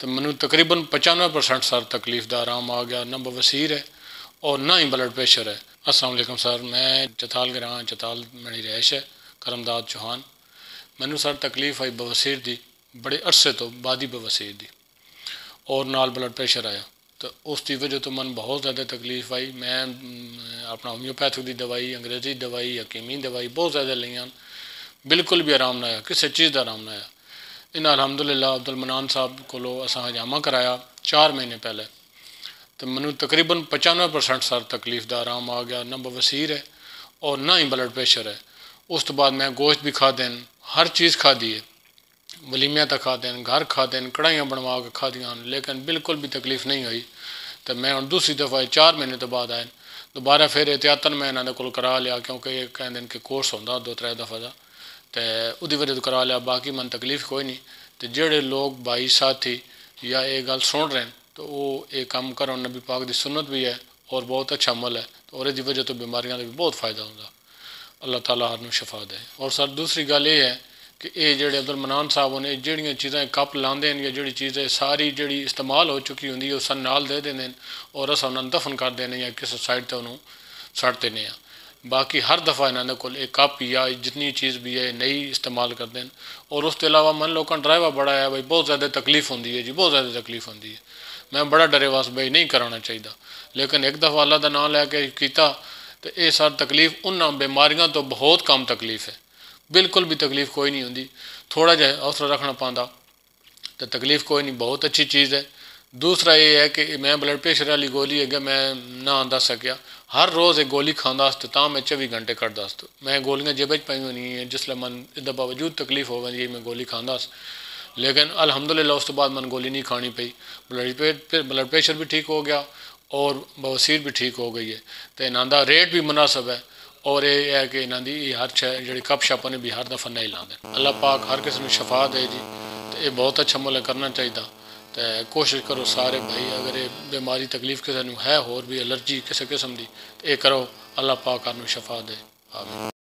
تو مینوں تقریباً 95% سر تکلیف دا آرام آ گیا، نہ بواسیر ہے اور نہ ہی بلڈ پریشر ہے۔ السلام علیکم سر، میں چتال گراں چتال میری رہائش ہے، کرمداد چوہان۔ مینوں سر تکلیف آئی بواسیر دی، بڑے عرصے تو بعد ہی بواسیر دی، اور نال بلڈ پریشر آیا۔ تو اس کی وجہ تو من بہت زیادہ تکلیف آئی۔ میں اپنا ہومیوپیتھک دی دوائی، انگریزی دوائی، حکیمی دوائی بہت زیادہ لیاں، بالکل بھی آرام نہ آیا، کسی چیز کا آرام نہ آیا۔ انہیں الحمدللہ عبدالمنان صاحب کو اساں حجامہ کرایا 4 مہینے پہلے، تو مینوں تقریباً 95% سر تکلیف دا آرام آ گیا، نہ بواسیر ہے اور نہ ہی بلڈ پریشر ہے۔ اس تو بعد میں گوشت بھی کھا دین، ہر چیز کھا دی ہے، ولیمیاں تک کھا دین، گھر کھا دین، کڑھائیاں بنوا کے کھا دیاں، لیکن بالکل بھی تکلیف نہیں ہوئی۔ تو میں دوسری دفعہ 4 مہینے تو بعد آئے دوبارہ پھر احتیاطاً میں انہوں نے کول کرا لیا، کیونکہ یہ کہندے کہ کورس ہوتا 2-3 دفعہ کا، تو وہ وجہ تو کرا لیا، باقی من تکلیف کوئی نہیں۔ تو جڑے لوگ بھائی ساتھی یا یہ گل سن رہے ہیں تو وہ یہ کام کرو، نبی پاک دی سنت بھی ہے اور بہت اچھا عمل ہے، تو اور اس وجہ تو بیماریاں کا بھی بہت فائدہ ہوتا۔ اللہ تعالیٰ ہر شفا دے۔ اور سر دوسری گل یہ ہے کہ یہ جڑے عبدالمنان صاحب نے جڑیاں چیزیں کپ لاندے ہیں یا جڑی چیزیں ساری جڑی استعمال ہو چکی ہوندی ہے وہ سن نال دے دیں اور اساں انہوں دفن کر دینے یا کسی سائڈ تے انہوں سڑ دینے ہیں۔ باقی ہر دفعہ انہوں نے کول ایک کپ یا جتنی چیز بھی ہے نئی استعمال کر دیں۔ اور اس کے علاوہ من لوگوں ڈرائیور بڑا ہے بھائی، بہت زیادہ تکلیف ہوندی ہے جی، بہت زیادہ تکلیف ہوندی ہے۔ میں بڑا ڈرے واس بھائی نہیں کرانا چاہیے، لیکن ایک دفعہ اللہ دا نام لے کے کیتا تو یہ سر تکلیف انہاں بیماریاں تو بہت کم تکلیف ہے، بالکل بھی تکلیف کوئی نہیں ہوندی۔ تھوڑا جہا حوصلہ رکھنا پاندا تو تکلیف کوئی نہیں، بہت اچھی چیز ہے۔ دوسرا یہ ہے کہ میں بلڈ پریشر والی گولی ہے کہ میں نہ آندا سکیا، ہر روز ایک گولی کھاندا تو تاں میں 24 گھنٹے کٹدا، میں گولیاں جیب وچ پئی ہونی ہیں، جس لئے من اس دا باوجود تکلیف ہو گئی میں گولی کھاندا، لیکن الحمدللہ اس تو بعد من گولی نہیں کھانی پئی، بلڈ پریشر بھی ٹھیک ہو گیا اور بواسیر بھی ٹھیک ہو گئی ہے۔ تو انہاں دا ریٹ بھی مناسب ہے، اور یہ ہے کہ انہاں دی ہر جڑی کپ شپ نے بھی ہر دفعہ نہیں لاندے۔ اللہ پاک ہر کسی نے شفا دے جی، تو یہ بہت اچھا عمل کرنا چاہیے۔ تو کوشش کرو سارے بھائی، اگر یہ بیماری تکلیف کسی نے ہے اور بھی الرجی کسی قسم دی تو یہ کرو، اللہ پاک ہر شفا دے۔ آمین۔